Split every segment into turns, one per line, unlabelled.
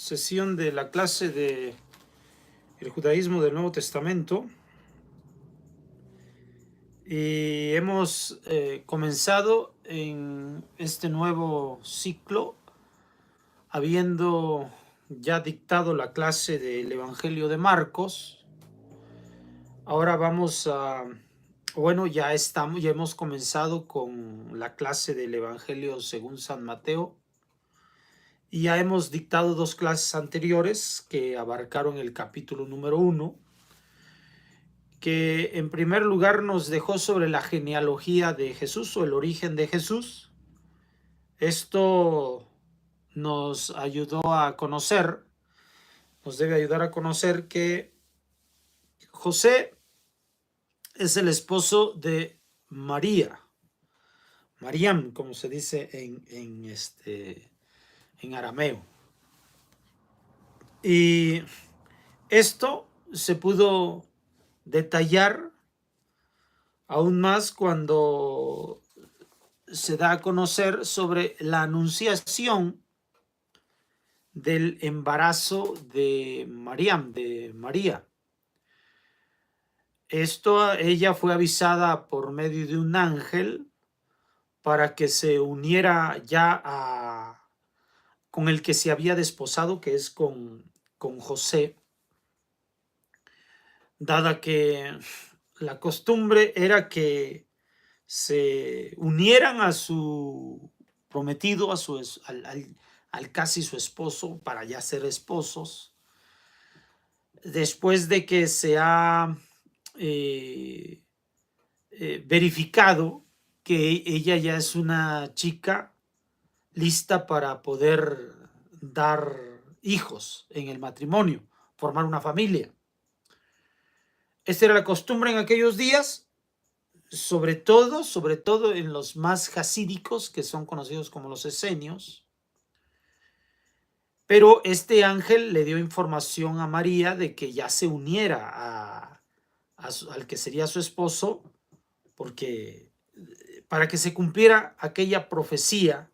sesión de la clase de el judaísmo del Nuevo Testamento y hemos comenzado en este nuevo ciclo habiendo ya dictado la clase del Evangelio de Marcos. Ahora ya hemos comenzado con la clase del Evangelio según San Mateo. Y ya hemos dictado dos clases anteriores que abarcaron el capítulo número 1, que en primer lugar nos dejó sobre la genealogía de Jesús o el origen de Jesús. Esto nos debe ayudar a conocer que José es el esposo de María, Mariam, como se dice en arameo. Y esto se pudo detallar aún más cuando se da a conocer sobre la anunciación del embarazo de Mariam, de María. Ella fue avisada por medio de un ángel para que se uniera con el que se había desposado, que es con José, dada que la costumbre era que se unieran a su prometido, al casi su esposo, para ya ser esposos, después de que se ha verificado que ella ya es una chica lista para poder dar hijos en el matrimonio, formar una familia. Esta era la costumbre en aquellos días, sobre todo en los más jasídicos, que son conocidos como los esenios. Pero este ángel le dio información a María de que ya se uniera al que sería su esposo, porque para que se cumpliera aquella profecía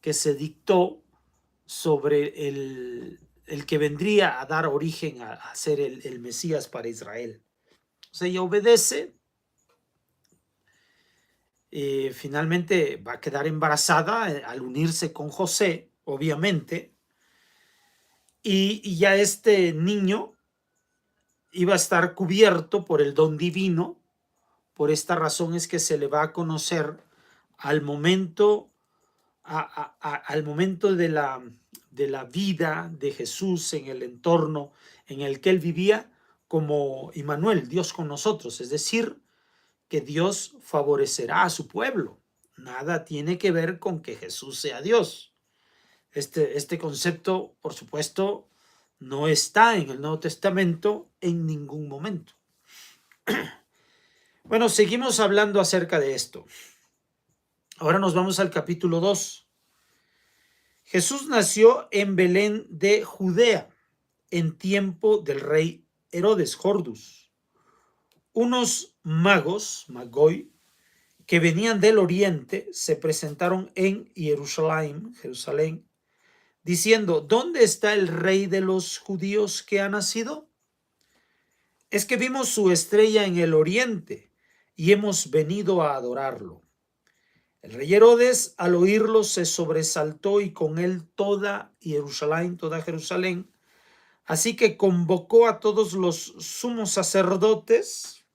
que se dictó sobre el que vendría a dar origen a ser el Mesías para Israel. O sea, ella obedece. Finalmente va a quedar embarazada al unirse con José, obviamente, y ya este niño iba a estar cubierto por el don divino. Por esta razón es que se le va a conocer al momento de la vida de Jesús en el entorno en el que él vivía, como Immanuel, Dios con nosotros, es decir, que Dios favorecerá a su pueblo. Nada tiene que ver con que Jesús sea Dios. Este concepto, por supuesto, no está en el Nuevo Testamento en ningún momento. Bueno, seguimos hablando acerca de esto. Ahora nos vamos al capítulo 2. Jesús nació en Belén de Judea, en tiempo del rey Herodes Jordus. Unos magos, magoi, que venían del oriente, se presentaron en Jerusalén, diciendo: ¿dónde está el rey de los judíos que ha nacido? Es que vimos su estrella en el oriente y hemos venido a adorarlo. El rey Herodes, al oírlo, se sobresaltó y con él toda Jerusalén. Así que convocó a todos los sumos sacerdotes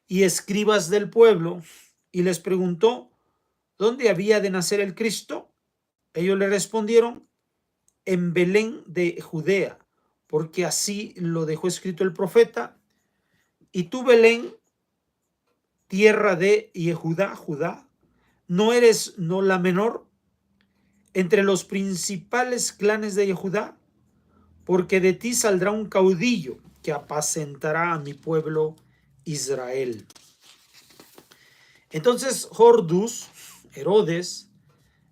y escribas del pueblo y les preguntó dónde había de nacer el Cristo. Ellos le respondieron: en Belén de Judea, porque así lo dejó escrito el profeta. Y tú, Belén, tierra de Judá, ¿no eres la menor entre los principales clanes de Judá? Porque de ti saldrá un caudillo que apacentará a mi pueblo Israel. Entonces Herodes,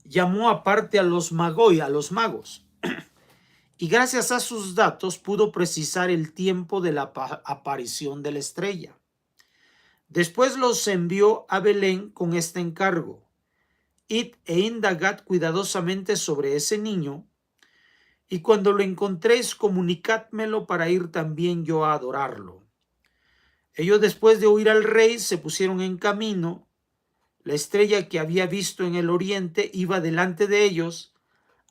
llamó aparte a los magos, y gracias a sus datos pudo precisar el tiempo de la aparición de la estrella. Después los envió a Belén con este encargo: id e indagad cuidadosamente sobre ese niño, y cuando lo encontréis, comunicádmelo para ir también yo a adorarlo. Ellos, después de oír al rey, se pusieron en camino. La estrella que había visto en el oriente iba delante de ellos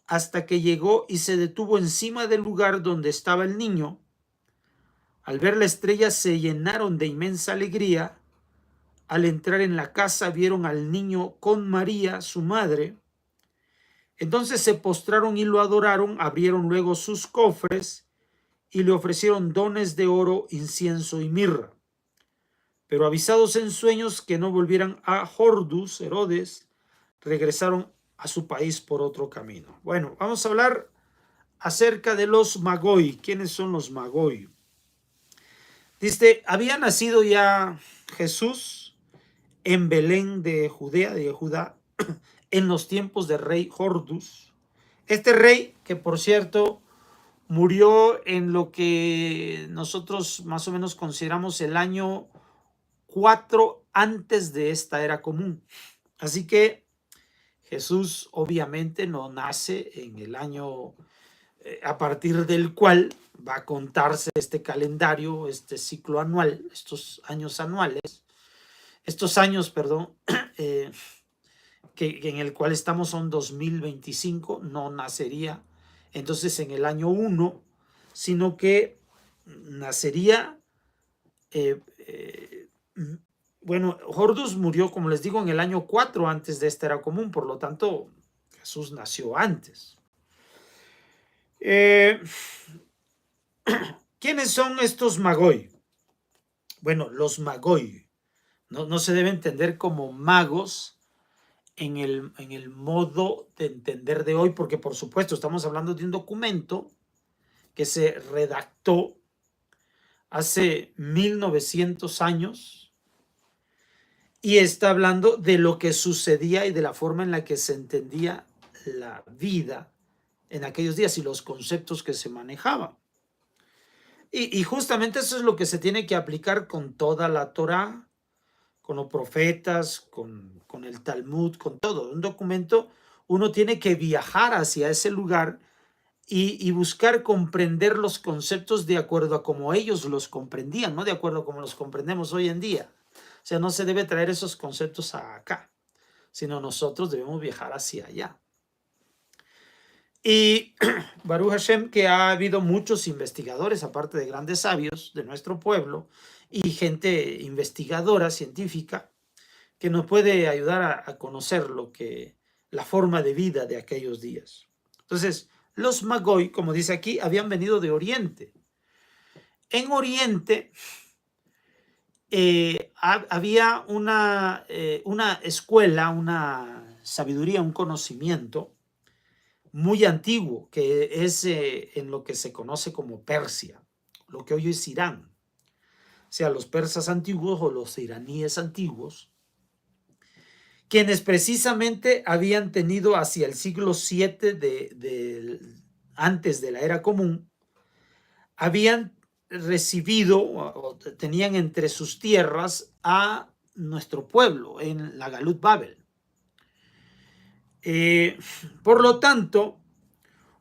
hasta que llegó y se detuvo encima del lugar donde estaba el niño. Al ver la estrella se llenaron de inmensa alegría. Al entrar en la casa vieron al niño con María, su madre. Entonces se postraron y lo adoraron, abrieron luego sus cofres y le ofrecieron dones de oro, incienso y mirra. Pero avisados en sueños que no volvieran a Jordus, Herodes, regresaron a su país por otro camino. Bueno, vamos a hablar acerca de los Magoi. ¿Quiénes son los Magoi? Dice, había nacido ya Jesús en Belén de Judá, en los tiempos del rey Jordus. Este rey, que por cierto murió en lo que nosotros más o menos consideramos el año 4 antes de esta era común. Así que Jesús obviamente no nace en el año a partir del cual va a contarse este calendario, este ciclo anual, estos años anuales, que en el cual estamos son 2025, no nacería entonces en el año 1, sino que nacería, bueno, Jordus murió, como les digo, en el año 4 antes de esta era común, por lo tanto, Jesús nació antes. ¿Quiénes son estos Magoi? Bueno, los Magoi no se debe entender como magos en el modo de entender de hoy, porque por supuesto estamos hablando de un documento que se redactó hace 1900 años y está hablando de lo que sucedía y de la forma en la que se entendía la vida en aquellos días y los conceptos que se manejaban. Y justamente eso es lo que se tiene que aplicar con toda la Torá, con los profetas, con el Talmud, con todo. Un documento, uno tiene que viajar hacia ese lugar y buscar comprender los conceptos de acuerdo a cómo ellos los comprendían, no de acuerdo a cómo los comprendemos hoy en día. O sea, no se debe traer esos conceptos acá, sino nosotros debemos viajar hacia allá. Y Baruch Hashem, que ha habido muchos investigadores, aparte de grandes sabios de nuestro pueblo, y gente investigadora, científica, que nos puede ayudar a conocer la forma de vida de aquellos días. Entonces, los Magoi, como dice aquí, habían venido de Oriente. En Oriente había una escuela, una sabiduría, un conocimiento muy antiguo, que es en lo que se conoce como Persia, lo que hoy es Irán. O sea, los persas antiguos o los iraníes antiguos, quienes precisamente habían tenido hacia el siglo VII antes de la era común, habían recibido o tenían entre sus tierras a nuestro pueblo en la Galut Babel. Por lo tanto,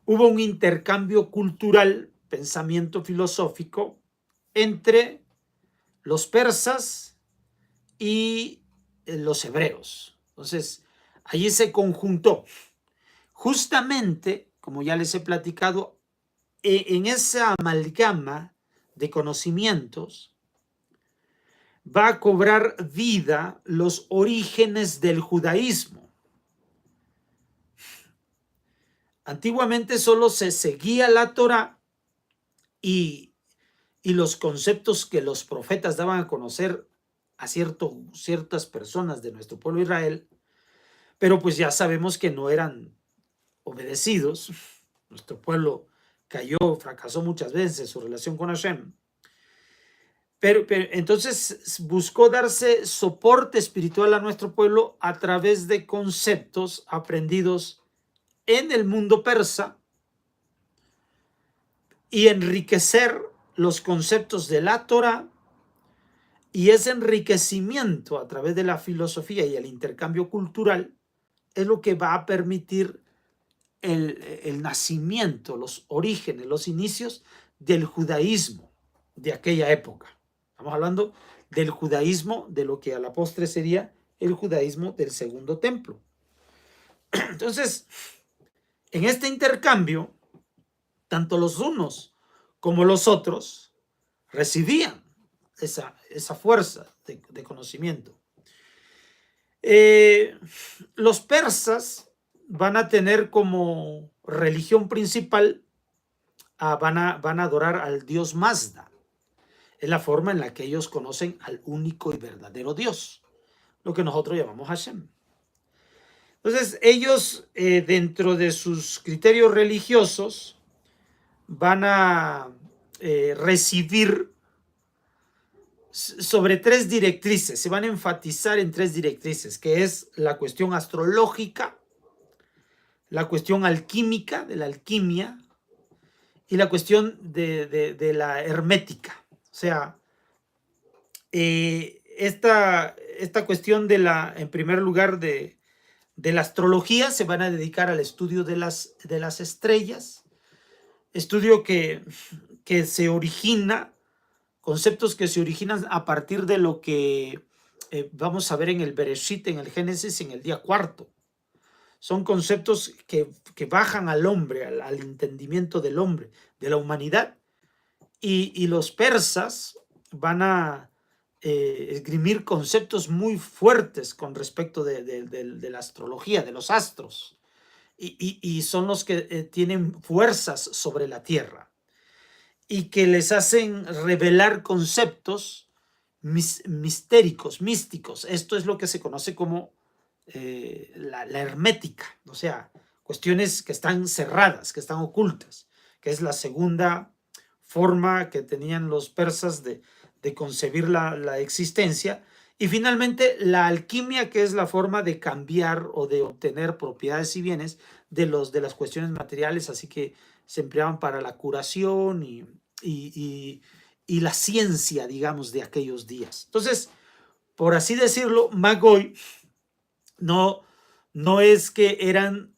hubo un intercambio cultural, pensamiento filosófico entre los persas y los hebreos. Entonces, allí se conjuntó. Justamente, como ya les he platicado, en esa amalgama de conocimientos va a cobrar vida los orígenes del judaísmo. Antiguamente solo se seguía la Torá y los conceptos que los profetas daban a conocer a ciertas personas de nuestro pueblo Israel, pero pues ya sabemos que no eran obedecidos. Nuestro pueblo cayó, fracasó muchas veces su relación con Hashem. Pero entonces buscó darse soporte espiritual a nuestro pueblo a través de conceptos aprendidos en el mundo persa y enriquecer los conceptos de la Torah, y ese enriquecimiento a través de la filosofía y el intercambio cultural es lo que va a permitir el nacimiento, los orígenes, los inicios del judaísmo de aquella época. Estamos hablando del judaísmo, de lo que a la postre sería el judaísmo del segundo templo. Entonces, en este intercambio, tanto los unos como los otros recibían esa fuerza de conocimiento. Los persas van a tener como religión principal, van a adorar al dios Mazda. Es la forma en la que ellos conocen al único y verdadero Dios, lo que nosotros llamamos Hashem. Entonces, ellos, dentro de sus criterios religiosos, van a recibir sobre tres directrices, se van a enfatizar en tres directrices, que es la cuestión astrológica, la cuestión alquímica, de la alquimia, y la cuestión de la hermética. O sea, esta cuestión en primer lugar, de la astrología, se van a dedicar al estudio de las estrellas, estudio que se origina, conceptos que se originan a partir de lo que vamos a ver en el Bereshit, en el Génesis, en el día cuarto. Son conceptos que bajan al hombre, al entendimiento del hombre, de la humanidad, y los persas van a esgrimir conceptos muy fuertes con respecto de la astrología, de los astros, y son los que tienen fuerzas sobre la tierra y que les hacen revelar conceptos mistéricos, místicos. Esto es lo que se conoce como la hermética, o sea, cuestiones que están cerradas, que están ocultas, que es la segunda forma que tenían los persas de concebir la existencia. Y finalmente la alquimia, que es la forma de cambiar o de obtener propiedades y bienes de las cuestiones materiales, así que se empleaban para la curación y la ciencia, digamos, de aquellos días. Entonces, por así decirlo, Magoi no es que eran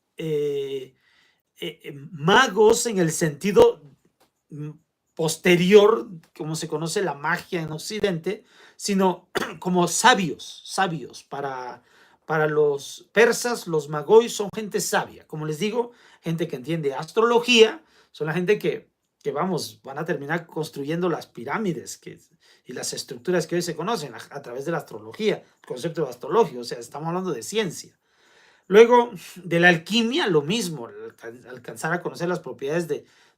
magos en el sentido posterior, como se conoce la magia en Occidente, sino como sabios. Para los persas, los magoi son gente sabia, como les digo, gente que entiende astrología, son la gente que vamos, van a terminar construyendo las pirámides y las estructuras que hoy se conocen a través de la astrología, el concepto astrológico, o sea, estamos hablando de ciencia. Luego, de la alquimia, lo mismo, alcanzar a conocer las propiedades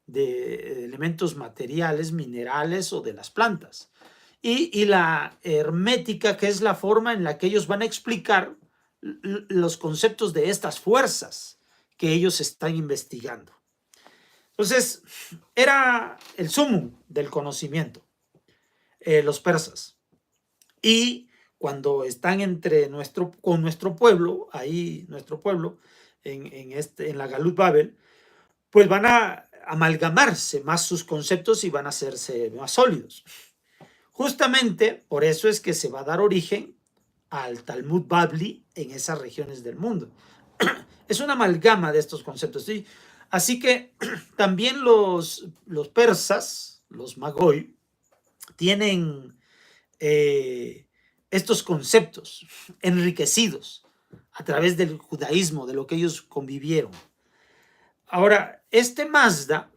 de elementos materiales, minerales o de las plantas. Y la hermética, que es la forma en la que ellos van a explicar los conceptos de estas fuerzas que ellos están investigando. Entonces, era el sumum del conocimiento, los persas. Y cuando están con nuestro pueblo, ahí nuestro pueblo, en la Galut Babel, pues van a amalgamarse más sus conceptos y van a hacerse más sólidos. Justamente por eso es que se va a dar origen al Talmud Babli en esas regiones del mundo. Es una amalgama de estos conceptos, ¿sí? Así que también los persas, los Magoi, tienen estos conceptos enriquecidos a través del judaísmo, de lo que ellos convivieron. Ahora, este Mazda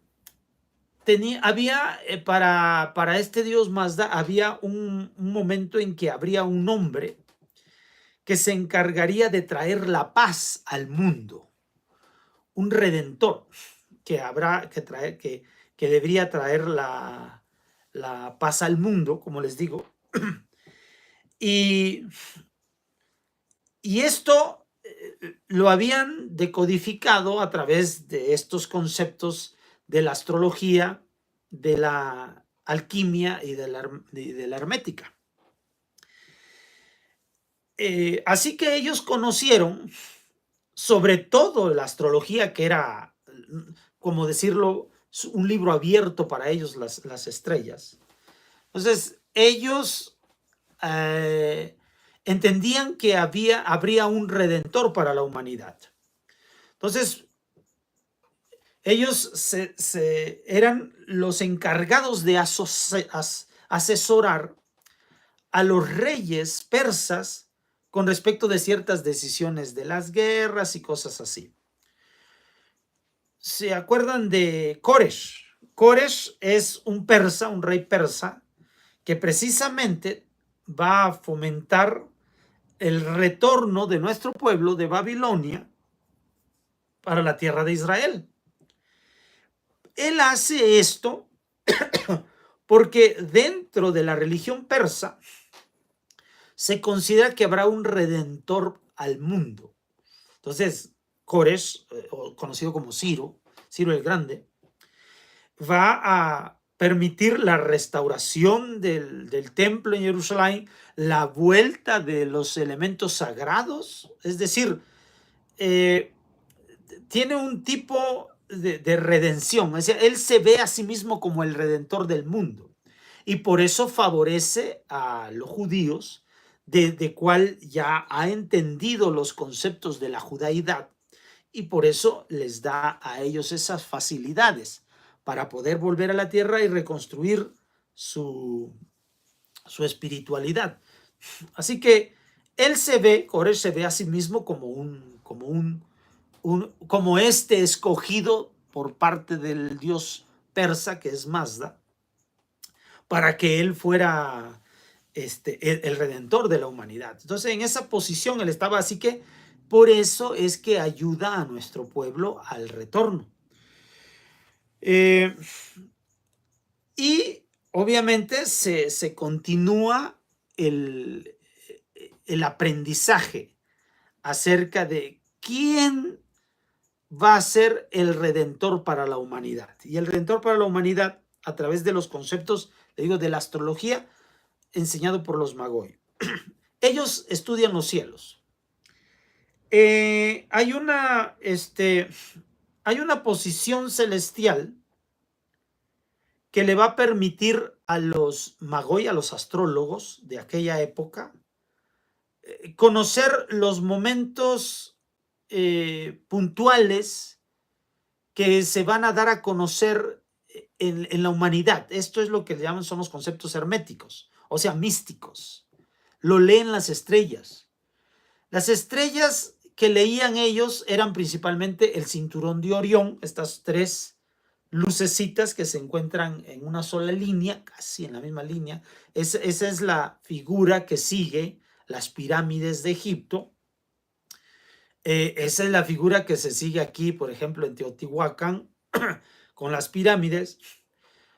había, para este dios Mazda, había un momento en que habría un hombre que se encargaría de traer la paz al mundo, un redentor que debería traer la paz al mundo, como les digo. Y esto lo habían decodificado a través de estos conceptos de la astrología, de la alquimia y de la hermética. Así que ellos conocieron sobre todo la astrología, que era, como decirlo, un libro abierto para ellos, las estrellas. Entonces, ellos entendían que habría un redentor para la humanidad. Entonces, Ellos eran los encargados de asesorar a los reyes persas con respecto de ciertas decisiones de las guerras y cosas así. ¿Se acuerdan de Koresh? Koresh es un persa, un rey persa, que precisamente va a fomentar el retorno de nuestro pueblo de Babilonia para la tierra de Israel. Él hace esto porque dentro de la religión persa se considera que habrá un redentor al mundo. Entonces, Koresh, conocido como Ciro el Grande, va a permitir la restauración del templo en Jerusalén, la vuelta de los elementos sagrados, es decir, tiene un tipo de redención, es decir, él se ve a sí mismo como el redentor del mundo y por eso favorece a los judíos, de cual ya ha entendido los conceptos de la judaidad y por eso les da a ellos esas facilidades para poder volver a la tierra y reconstruir su espiritualidad. Así que él Koresh se ve a sí mismo como este escogido por parte del dios persa, que es Mazda, para que él fuera el redentor de la humanidad. Entonces, en esa posición él estaba, así que por eso es que ayuda a nuestro pueblo al retorno. Y obviamente se continúa el aprendizaje acerca de quién va a ser el redentor para la humanidad. Y el redentor para la humanidad, a través de los conceptos, le digo, de la astrología, enseñado por los Magoi. Ellos estudian los cielos. Hay una posición celestial que le va a permitir a los Magoi, a los astrólogos de aquella época, conocer los momentos puntuales que se van a dar a conocer en la humanidad. Esto es lo que le llaman, son los conceptos herméticos, o sea, místicos. Lo leen las estrellas. Las estrellas que leían ellos eran principalmente el cinturón de Orión, estas tres lucecitas que se encuentran en una sola línea, casi en la misma línea. Esa es la figura que sigue las pirámides de Egipto. Esa es la figura que se sigue aquí, por ejemplo, en Teotihuacán, con las pirámides.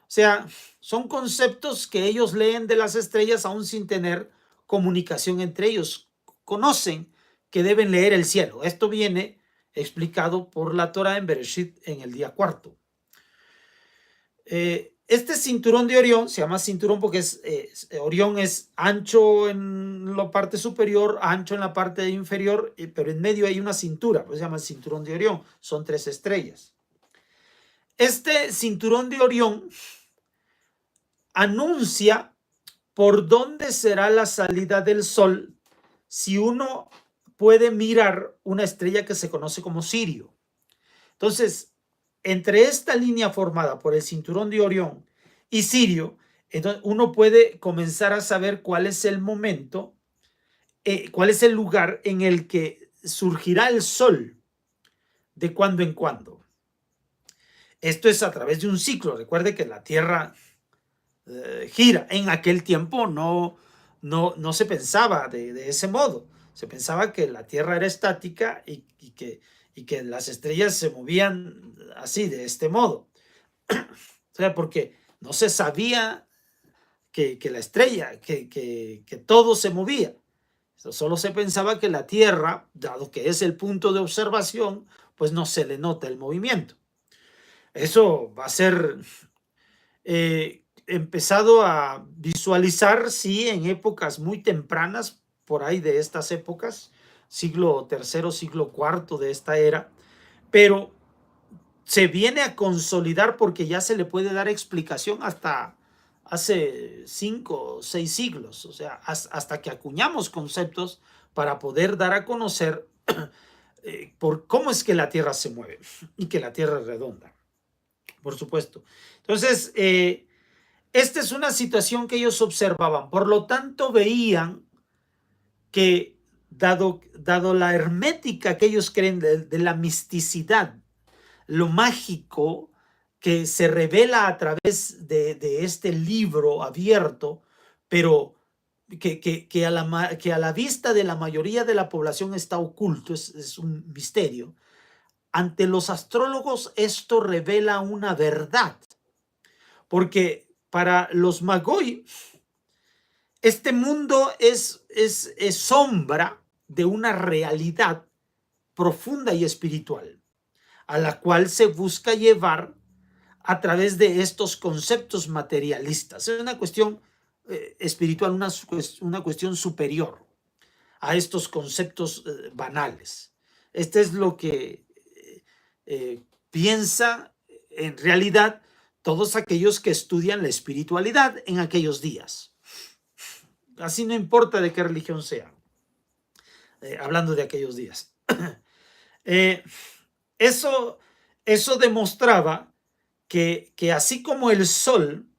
O sea, son conceptos que ellos leen de las estrellas aún sin tener comunicación entre ellos. Conocen que deben leer el cielo. Esto viene explicado por la Torah en Bereshit en el día cuarto. Este cinturón de Orión se llama cinturón porque Orión es ancho en la parte superior, ancho en la parte inferior, pero en medio hay una cintura, pues se llama el cinturón de Orión. Son 3 estrellas. Este cinturón de Orión anuncia por dónde será la salida del sol si uno puede mirar una estrella que se conoce como Sirio. Entonces, entre esta línea formada por el cinturón de Orión y Sirio, entonces uno puede comenzar a saber cuál es el momento, cuál es el lugar en el que surgirá el sol de cuando en cuando. Esto es a través de un ciclo. Recuerde que la Tierra gira. En aquel tiempo no se pensaba de ese modo. Se pensaba que la Tierra era estática y que las estrellas se movían así, de este modo. O sea, porque no se sabía que la estrella, que todo se movía. Solo se pensaba que la Tierra, dado que es el punto de observación, pues no se le nota el movimiento. Eso va a ser empezado a visualizar, sí, en épocas muy tempranas, por ahí de estas épocas, siglo III, siglo IV de esta era, pero se viene a consolidar porque ya se le puede dar explicación hasta hace 5 o 6 siglos, o sea, hasta que acuñamos conceptos para poder dar a conocer por cómo es que la Tierra se mueve y que la Tierra es redonda. por supuesto. Entonces, esta es una situación que ellos observaban. Por lo tanto, veían que dado la hermética que ellos creen de la misticidad, lo mágico que se revela a través de este libro abierto, pero que a la vista de la mayoría de la población está oculto, es un misterio. Ante los astrólogos esto revela una verdad, porque para los Magoi este mundo es sombra de una realidad profunda y espiritual, a la cual se busca llevar a través de estos conceptos materialistas. Es una cuestión espiritual, una cuestión superior a estos conceptos banales. Este es lo que piensa en realidad todos aquellos que estudian la espiritualidad en aquellos días. Así no importa de qué religión sea, hablando de aquellos días. Eso demostraba que así como el sol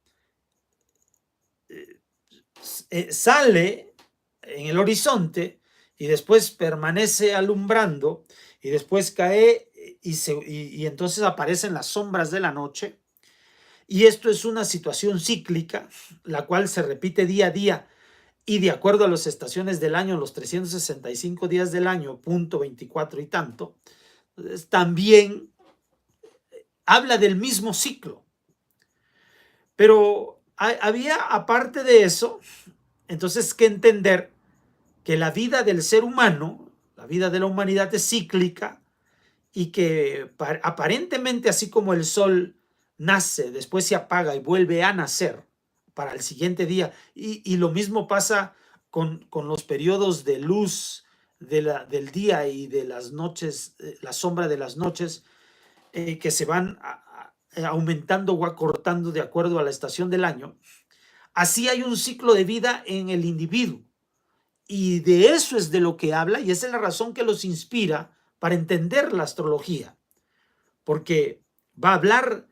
sale en el horizonte y después permanece alumbrando y después cae y entonces aparecen las sombras de la noche, y esto es una situación cíclica, la cual se repite día a día y de acuerdo a las estaciones del año, los 365 días del año, punto 24 y tanto, también habla del mismo ciclo. Pero había, aparte de eso, entonces que entender que la vida del ser humano, la vida de la humanidad es cíclica y que aparentemente así como el sol nace, después se apaga y vuelve a nacer para el siguiente día, y lo mismo pasa con los periodos de luz del día y de las noches, la sombra de las noches, que se van aumentando o acortando de acuerdo a la estación del año. Así hay un ciclo de vida en el individuo, y de eso es de lo que habla, y esa es la razón que los inspira para entender la astrología, porque va a hablar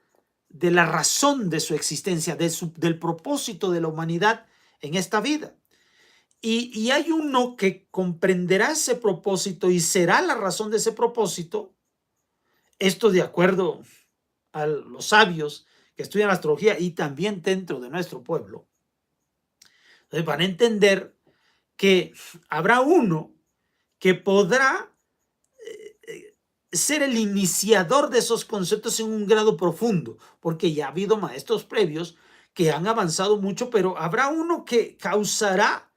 de la razón de su existencia, del propósito de la humanidad en esta vida. Y hay uno que comprenderá ese propósito y será la razón de ese propósito, esto de acuerdo a los sabios que estudian la astrología y también dentro de nuestro pueblo. Entonces van a entender que habrá uno que podrá ser el iniciador de esos conceptos en un grado profundo, porque ya ha habido maestros previos que han avanzado mucho, pero habrá uno que causará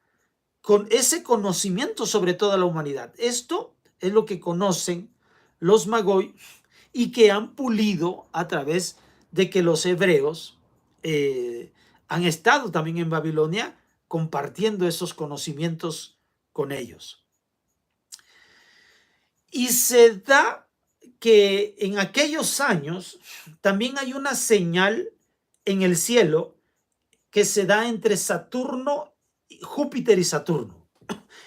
con ese conocimiento sobre toda la humanidad. Esto es lo que conocen los Magoi y que han pulido a través de que los hebreos han estado también en Babilonia compartiendo esos conocimientos con ellos. Y se da que en aquellos años también hay una señal en el cielo que se da entre Saturno, Júpiter y Saturno,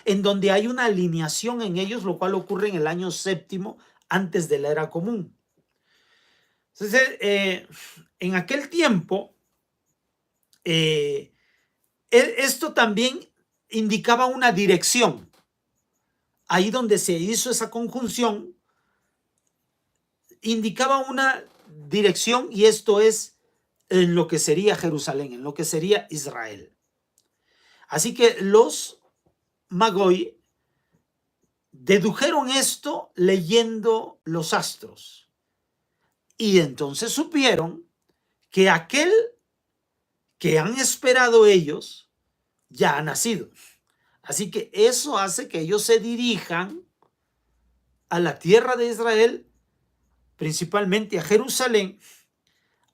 en donde hay una alineación en ellos, lo cual ocurre en el año séptimo antes de la era común. Entonces, en aquel tiempo, esto también indicaba una dirección. Ahí donde se hizo esa conjunción, indicaba una dirección, y esto es en lo que sería Jerusalén, en lo que sería Israel. Así que los Magoi dedujeron esto leyendo los astros, y entonces supieron que aquel que han esperado ellos ya ha nacido. Así que eso hace que ellos se dirijan a la tierra de Israel, principalmente a Jerusalén,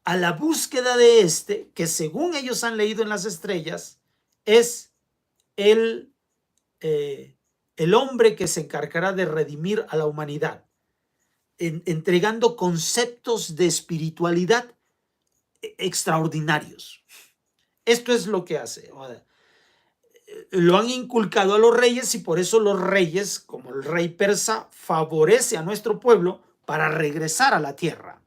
a la búsqueda de este, que según ellos han leído en las estrellas, es el hombre que se encargará de redimir a la humanidad, entregando conceptos de espiritualidad extraordinarios. Esto es lo que hace. Lo han inculcado a los reyes, y por eso los reyes, como el rey persa, favorece a nuestro pueblo para regresar a la tierra.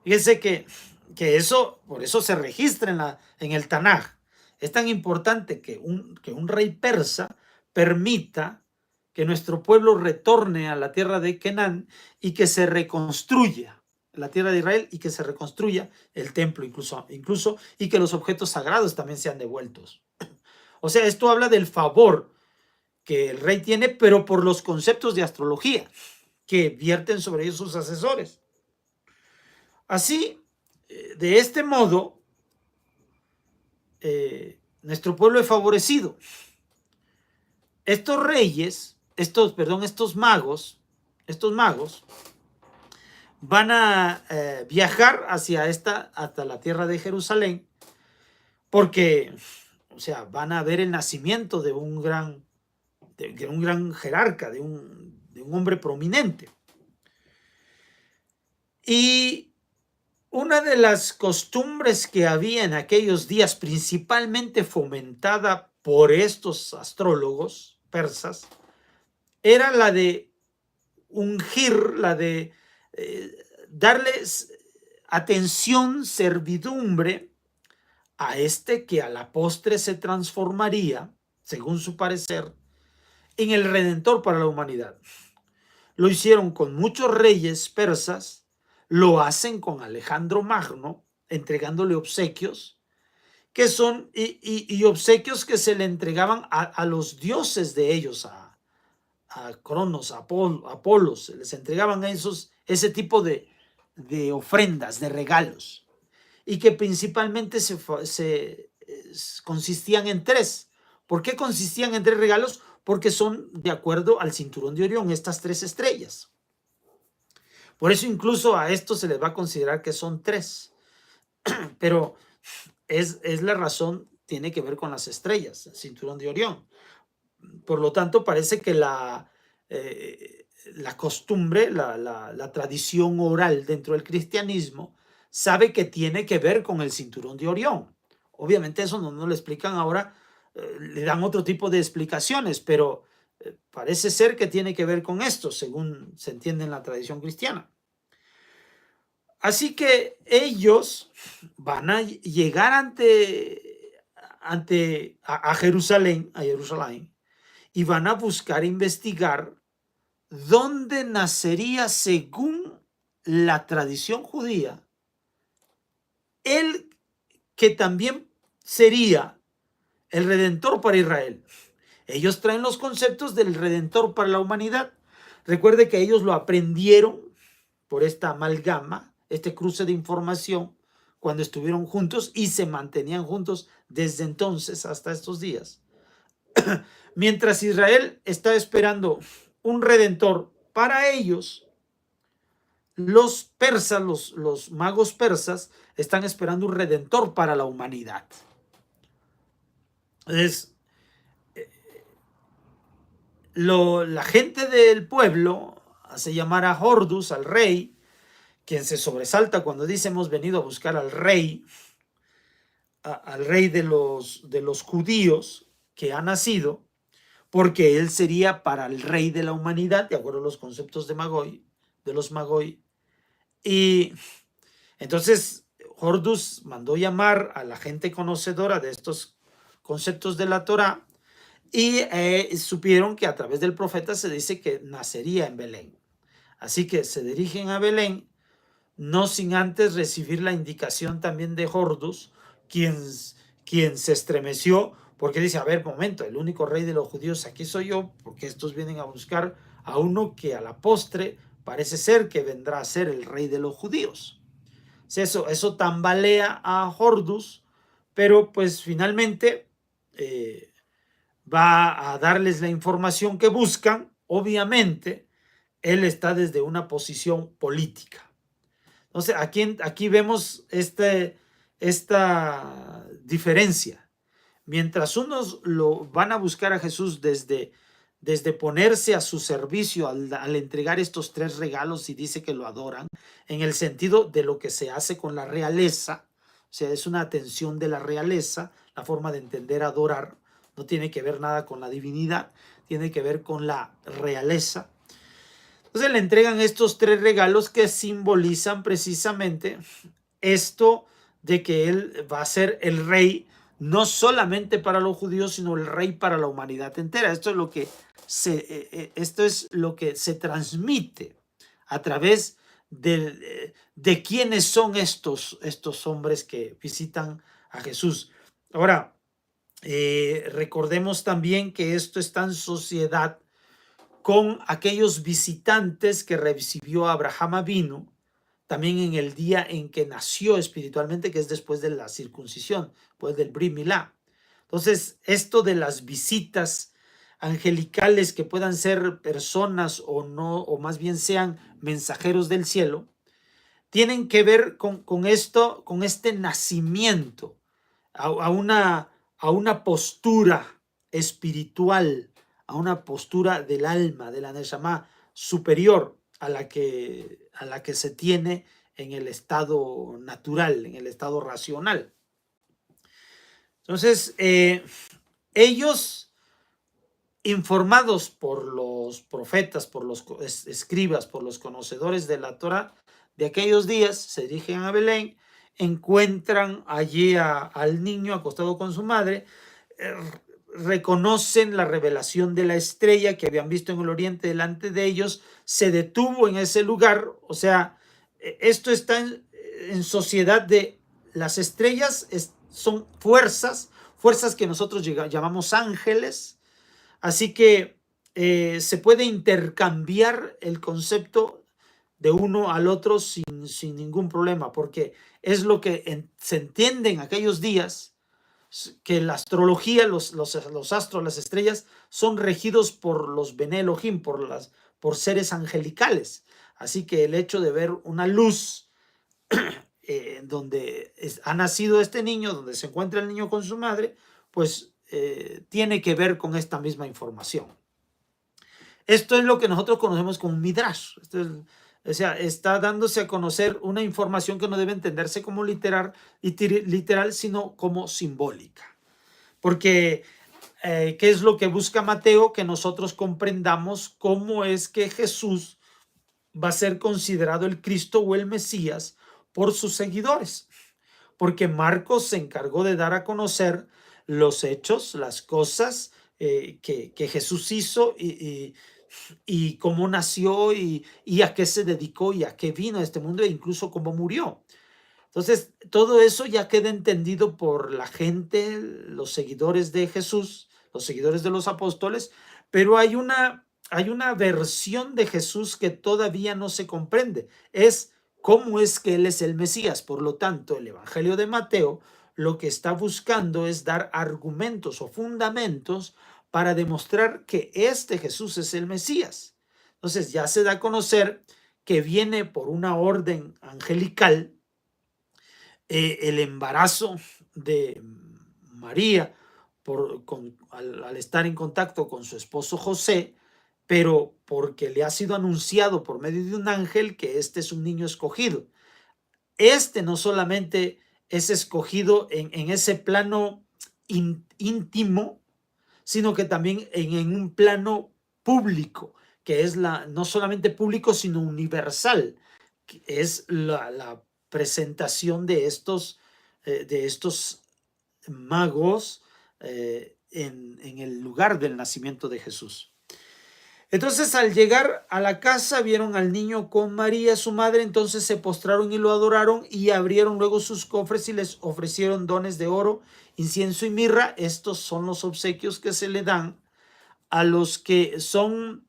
Fíjense que eso, por eso se registra en el Tanaj. Es tan importante que un rey persa permita que nuestro pueblo retorne a la tierra de Canaán y que se reconstruya la tierra de Israel y que se reconstruya el templo incluso y que los objetos sagrados también sean devueltos. O sea, esto habla del favor que el rey tiene, pero por los conceptos de astrología que vierten sobre ellos sus asesores. Así, de este modo, nuestro pueblo es favorecido. Estos reyes, estos magos van a viajar hasta la tierra de Jerusalén porque, o sea, van a ver el nacimiento de un gran jerarca, de un hombre prominente. Y una de las costumbres que había en aquellos días, principalmente fomentada por estos astrólogos persas, era la de ungir, la de darles atención, servidumbre a este que a la postre se transformaría, según su parecer, en el Redentor para la humanidad. Lo hicieron con muchos reyes persas, lo hacen con Alejandro Magno, entregándole obsequios, que son, y obsequios que se le entregaban a los dioses de ellos, a Cronos, a Apolos, se les entregaban a ese tipo de ofrendas, de regalos, y que principalmente consistían en tres. ¿Por qué consistían en tres regalos? Porque son de acuerdo al cinturón de Orión, estas tres estrellas. Por eso incluso a esto se les va a considerar que son tres. Pero es la razón, tiene que ver con las estrellas, el cinturón de Orión. Por lo tanto, parece que la costumbre, la tradición oral dentro del cristianismo, sabe que tiene que ver con el cinturón de Orión. Obviamente eso no lo explican ahora, le dan otro tipo de explicaciones, pero parece ser que tiene que ver con esto, según se entiende en la tradición cristiana. Así que ellos van a llegar a Jerusalén, y van a buscar investigar dónde nacería, según la tradición judía, el que también sería el Redentor para Israel. Ellos traen los conceptos del Redentor para la humanidad. Recuerde que ellos lo aprendieron por esta amalgama, este cruce de información, cuando estuvieron juntos y se mantenían juntos desde entonces hasta estos días. Mientras Israel está esperando un redentor para ellos, los persas, los magos persas, están esperando un redentor para la humanidad. Entonces, la gente del pueblo hace llamar a Horus, al rey, quien se sobresalta cuando dice hemos venido a buscar al rey de los judíos que ha nacido, porque él sería para el rey de la humanidad, de acuerdo a los conceptos de los Magoi. Y entonces Horus mandó llamar a la gente conocedora de estos conceptos de la Torá y supieron que a través del profeta se dice que nacería en Belén. Así que se dirigen a Belén, no sin antes recibir la indicación también de Horus, quien se estremeció porque dice, a ver, momento, el único rey de los judíos aquí soy yo, porque estos vienen a buscar a uno que a la postre parece ser que vendrá a ser el rey de los judíos. Eso tambalea a Horus, pero pues finalmente va a darles la información que buscan. Obviamente, él está desde una posición política. Entonces, aquí vemos esta diferencia. Mientras unos lo van a buscar a Jesús desde ponerse a su servicio al entregar estos tres regalos y dice que lo adoran, en el sentido de lo que se hace con la realeza, o sea, es una atención de la realeza, la forma de entender adorar, no tiene que ver nada con la divinidad, tiene que ver con la realeza. Entonces le entregan estos 3 regalos que simbolizan precisamente esto de que él va a ser el rey, no solamente para los judíos, sino el rey para la humanidad entera. Esto es lo que se transmite a través de quiénes son estos hombres que visitan a Jesús. Ahora, recordemos también que esto está en sociedad con aquellos visitantes que recibió Abraham Avinu, también en el día en que nació espiritualmente, que es después de la circuncisión, después del Brit Milá. Entonces, esto de las visitas angelicales que puedan ser personas o no, o más bien sean mensajeros del cielo, tienen que ver con esto, con este nacimiento a una postura espiritual, a una postura del alma, de la Neshama superior a la que se tiene en el estado natural, en el estado racional. Entonces, ellos, informados por los profetas, por los escribas, por los conocedores de la Torah de aquellos días, se dirigen a Belén, encuentran allí al niño acostado con su madre, reconocen la revelación de la estrella que habían visto en el oriente delante de ellos, se detuvo en ese lugar. O sea, esto está en sociedad de las estrellas, son fuerzas que nosotros llamamos ángeles, así que se puede intercambiar el concepto de uno al otro sin ningún problema, porque es lo que se entiende en aquellos días, que la astrología, los astros, las estrellas, son regidos por los Bene Elohim, por seres angelicales. Así que el hecho de ver una luz donde ha nacido este niño, donde se encuentra el niño con su madre, pues tiene que ver con esta misma información. Esto es lo que nosotros conocemos como Midrash. O sea, está dándose a conocer una información que no debe entenderse como literal, sino como simbólica. Porque, ¿qué es lo que busca Mateo? Que nosotros comprendamos cómo es que Jesús va a ser considerado el Cristo o el Mesías por sus seguidores. Porque Marcos se encargó de dar a conocer los hechos, las cosas que Jesús hizo y cómo nació y a qué se dedicó y a qué vino a este mundo e incluso cómo murió. Entonces, todo eso ya queda entendido por la gente, los seguidores de Jesús, los seguidores de los apóstoles, pero hay una versión de Jesús que todavía no se comprende. Es cómo es que Él es el Mesías. Por lo tanto, el Evangelio de Mateo lo que está buscando es dar argumentos o fundamentos para demostrar que este Jesús es el Mesías. Entonces ya se da a conocer que viene por una orden angelical el embarazo de María al estar en contacto con su esposo José, pero porque le ha sido anunciado por medio de un ángel que este es un niño escogido. Este no solamente es escogido en ese plano íntimo, sino que también en un plano público, que es no solamente público, sino universal, que es la presentación de estos magos en el lugar del nacimiento de Jesús. Entonces, al llegar a la casa, vieron al niño con María, su madre. Entonces se postraron y lo adoraron, y abrieron luego sus cofres y les ofrecieron dones de oro, incienso y mirra. Estos son los obsequios que se le dan a los que son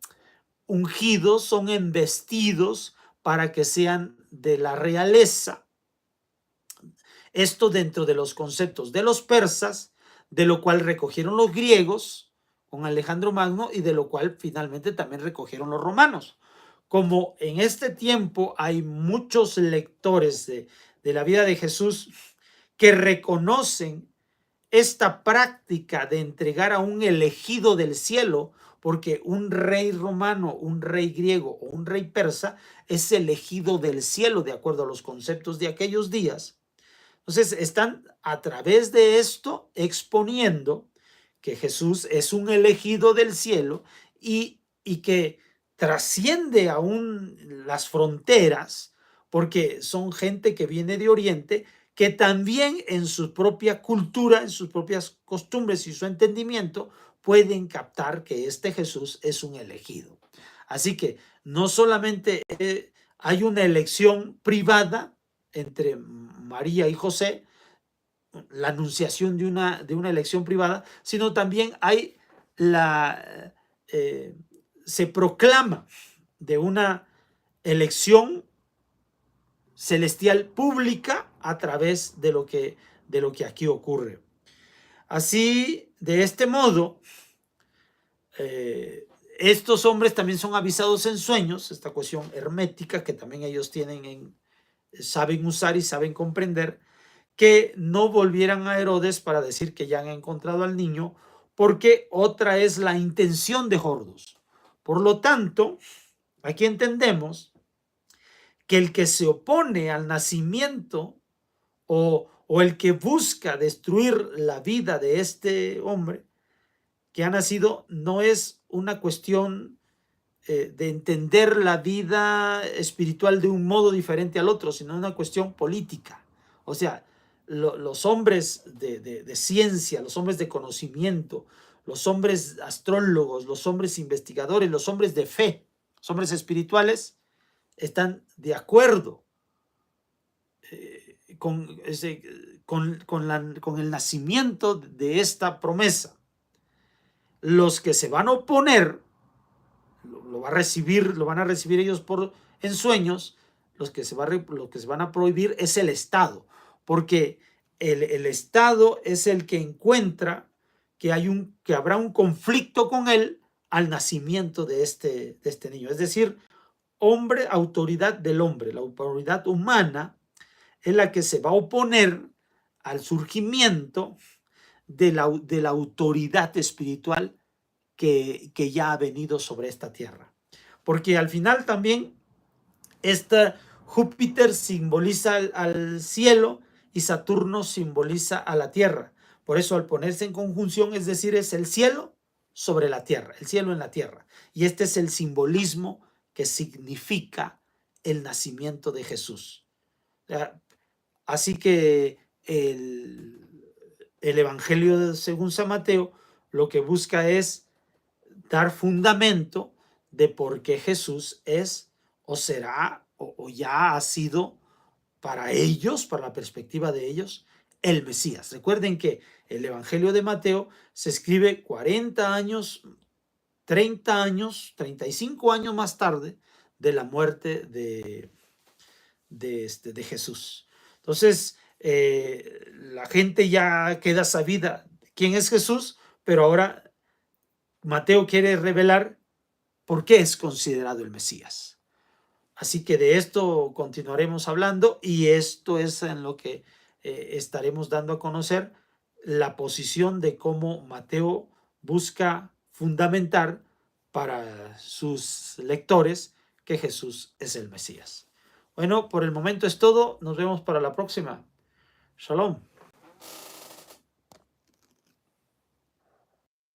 ungidos, son embestidos para que sean de la realeza. Esto dentro de los conceptos de los persas, de lo cual recogieron los griegos con Alejandro Magno, y de lo cual finalmente también recogieron los romanos. Como en este tiempo hay muchos lectores de la vida de Jesús que reconocen esta práctica de entregar a un elegido del cielo, porque un rey romano, un rey griego o un rey persa es elegido del cielo de acuerdo a los conceptos de aquellos días. Entonces están a través de esto exponiendo que Jesús es un elegido del cielo y que trasciende aún las fronteras, porque son gente que viene de Oriente, que también en su propia cultura, en sus propias costumbres y su entendimiento, pueden captar que este Jesús es un elegido. Así que no solamente hay una elección privada entre María y José, la anunciación de una elección privada, sino también hay se proclama de una elección celestial pública a través de lo que aquí ocurre. Así, de este modo, estos hombres también son avisados en sueños, esta cuestión hermética que también ellos saben usar y saben comprender, que no volvieran a Herodes para decir que ya han encontrado al niño, porque otra es la intención de Hordos. Por lo tanto, aquí entendemos que el que se opone al nacimiento o el que busca destruir la vida de este hombre que ha nacido no es una cuestión de entender la vida espiritual de un modo diferente al otro, sino una cuestión política. O sea, los hombres de ciencia, los hombres de conocimiento, los hombres astrólogos, los hombres investigadores, los hombres de fe, los hombres espirituales, están de acuerdo con el nacimiento de esta promesa. Los que se van a oponer lo van a recibir ellos en sueños. Los que se van a prohibir es el Estado, porque el Estado es el que encuentra que habrá un conflicto con él al nacimiento de este niño. Es decir, autoridad del hombre, la autoridad humana es la que se va a oponer al surgimiento de la autoridad espiritual que ya ha venido sobre esta tierra. Porque al final también Júpiter simboliza al cielo y Saturno simboliza a la tierra. Por eso al ponerse en conjunción, es decir, es el cielo sobre la tierra, el cielo en la tierra. Y este es el simbolismo que significa el nacimiento de Jesús. Así que el Evangelio según San Mateo lo que busca es dar fundamento de por qué Jesús es o será o ya ha sido para ellos, para la perspectiva de ellos, el Mesías. Recuerden que el Evangelio de Mateo se escribe 40 años, 30 años, 35 años más tarde de la muerte de Jesús. Entonces, la gente ya queda sabida quién es Jesús, pero ahora Mateo quiere revelar por qué es considerado el Mesías. Así que de esto continuaremos hablando y esto es en lo que estaremos dando a conocer la posición de cómo Mateo busca fundamentar para sus lectores que Jesús es el Mesías. Bueno, por el momento es todo. Nos vemos para la próxima. Shalom.